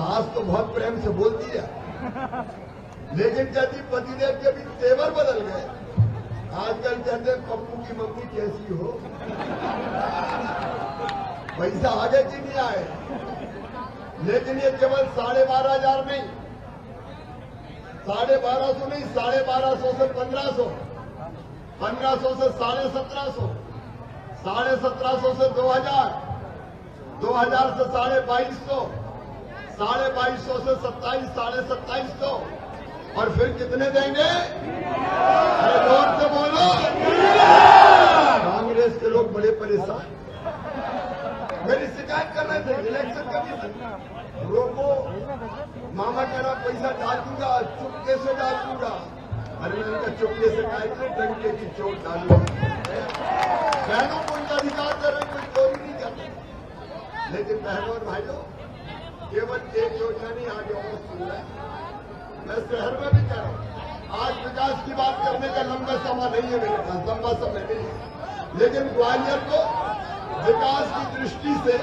आज तो बहुत प्रेम से बोलती है, लेकिन कहती पतिदेव के भी तेवर बदल गए। आजकल कहते हैं पप्पू की मम्मी कैसी हो। पैसा आगे की नहीं आए, लेकिन ये केवल 12,500 नहीं, 1250 नहीं, 1250 से 1500, 1500 से 1750, 1750 से 2000, 2000 से 2250, 2250 से 27, 2750, और फिर कितने देंगे? अरे जोर से बोलो। कांग्रेस के लोग बड़े परेशान, मेरी शिकायत कर रहे थे इलेक्शन कमीशन रोको। मामा कह रहा पैसा डाल दूंगा, चुपके से डाल दूंगा। अरे उनका चुपके से डाल, डंके की चोट डालू। बहनों को उनका अधिकार दे रहे, कोई चोरी नहीं करते। लेकिन बहनों और भाइयों, केवल एक योजना नहीं, आगे और सुन रहे। मैं शहर में भी कह रहा हूं, आज विकास की बात करने का लंबा समय नहीं है, मेरे पास लंबा समय नहीं है, लेकिन ग्वालियर को विकास की दृष्टि से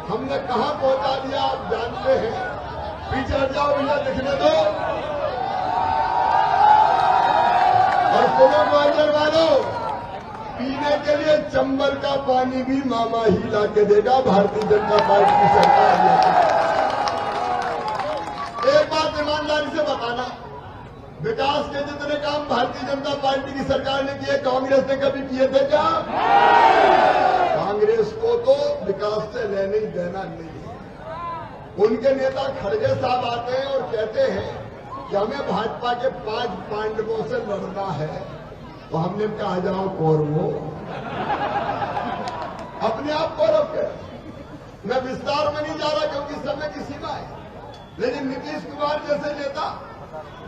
हमने कहां पहुंचा दिया आप जानते हैं। पीछे हट जाओ भैया, दिखने दो। और सुनो ग्वालियर वालों, पीने के लिए चंबल का पानी भी मामा ही ला के देगा, भारतीय जनता पार्टी की सरकार। एक बात ईमानदारी से बताना, विकास के जितने काम भारतीय जनता पार्टी की सरकार ने किए, कांग्रेस ने कभी किए थे क्या? कांग्रेस को तो विकास से लेने ही देना नहीं है। उनके नेता खड़गे साहब आते हैं और कहते हैं कि हमें भाजपा के 5 पांडवों से लड़ना है, तो हमने कहा जाओ कौरवों। अपने आप कौरव के, मैं विस्तार में नहीं जा रहा क्योंकि समय की सीमा है, लेकिन नीतीश कुमार जैसे नेता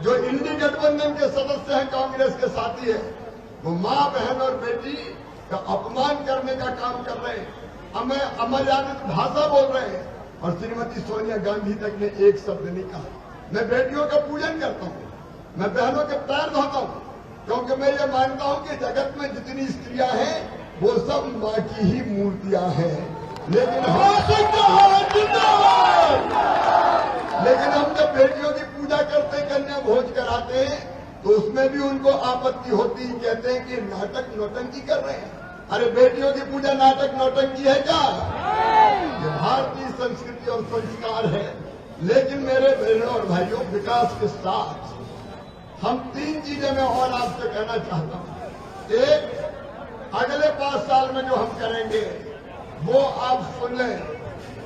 जो इंडी गठबंधन के सदस्य हैं, कांग्रेस के साथी हैं, वो मां, बहन और बेटी का अपमान करने का काम कर रहे हैं, हमें अमर्यादित भाषा बोल रहे हैं, और श्रीमती सोनिया गांधी तक ने एक शब्द नहीं कहा। मैं बेटियों का पूजन करता हूं, मैं बहनों के पैर धोता हूं, क्योंकि मैं ये मानता हूं कि जगत में जितनी स्त्रियां हैं वो सब मां की ही मूर्तियां हैं। लेकिन हम जब बेटियों की पूजा करते, कन्या भोज कराते हैं, तो उसमें भी उनको आपत्ति होती, कहते हैं कि नाटक नौटंकी कर रहे हैं। अरे बेटियों की पूजा नाटक नौटंकी है क्या? ये भारतीय संस्कृति और संस्कार है। लेकिन मेरे बहनों और भाइयों, विकास के साथ हम 3 चीजें मैं और आपसे कहना चाहता हूं। एक, अगले 5 साल में जो हम करेंगे वो आप सुन लें,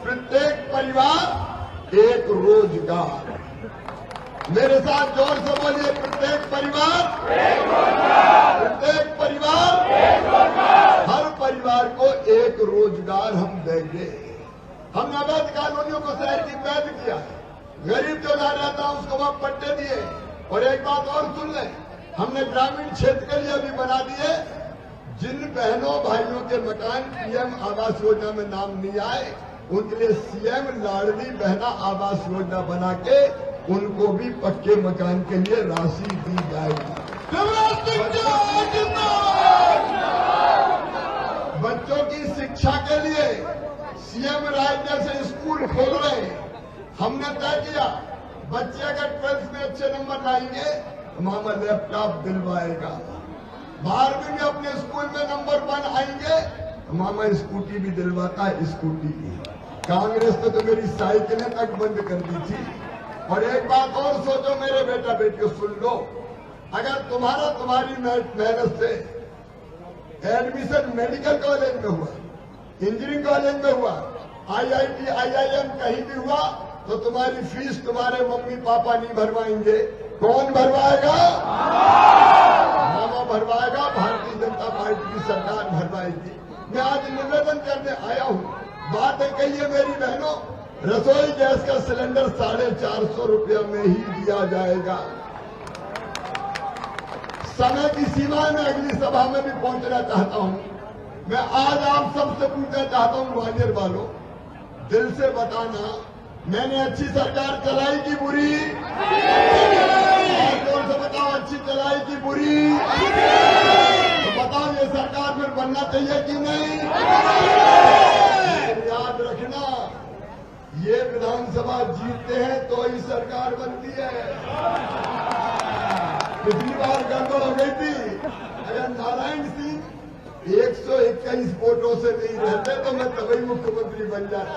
प्रत्येक परिवार एक रोजगार। मेरे साथ जोर से बोलिए, प्रत्येक परिवार एक रोजगार, प्रत्येक परिवार एक रोजगार, हर परिवार को एक रोजगार हम देंगे। हमने अवैध कानूनियों को शहर की कैद किया, गरीब जो ना रहता उसको वहां पट्टे दिए। और एक बात और सुन लें, हमने ग्रामीण क्षेत्र के लिए भी बना दिए, जिन बहनों भाइयों के मकान पीएम आवास योजना में नाम नहीं आए, उनके लिए सीएम लाडली बहना आवास योजना बना के उनको भी पक्के मकान के लिए राशि दी जाएगी। बच्चों की शिक्षा के लिए सीएम राज जैसे स्कूल खोल रहे हैं। हमने तय किया, बच्चे अगर 12th में अच्छे नंबर लाएंगे तो मामा लैपटॉप दिलवाएगा। 12वीं में अपने स्कूल में नंबर 1 आएंगे तो मामा स्कूटी भी दिलवाता है, स्कूटी भी। कांग्रेस ने तो मेरी साइकिलें तक बंद कर दी थी। और एक बात और सोचो मेरे बेटा बेटियों, सुन लो, अगर तुम्हारी मेहनत से एडमिशन मेडिकल कॉलेज में हुआ, इंजीनियरिंग कॉलेज में हुआ, IIT IIM कहीं भी हुआ, तो तुम्हारी फीस तुम्हारे मम्मी पापा नहीं भरवाएंगे। कौन भरवाएगा? मामा भरवाएगा, भारतीय जनता पार्टी की सरकार भरवाएगी। मैं आज निवेदन करने आया हूँ, बात है कही है मेरी बहनों, रसोई गैस का सिलेंडर 450 रुपया में ही दिया जाएगा। समय की सीमा में अगली सभा में भी पहुंचना चाहता हूं। मैं आज आप सबसे पूछना चाहता हूं, ग्वालियर वालों, दिल से बताना, मैंने अच्छी सरकार चलाई की बुरी? जोर से बताओ, अच्छी चलाई की बुरी? तो बताओ ये सरकार फिर बनना चाहिए कि नहीं? याद रखना, ये विधानसभा जीतते हैं तो ही सरकार बनती है। पिछली बार गड़बड़ हो गई थी। अगर नारायण सिंह 121 वोटों से नहीं रहते तो मैं तभी मुख्यमंत्री बन जाता।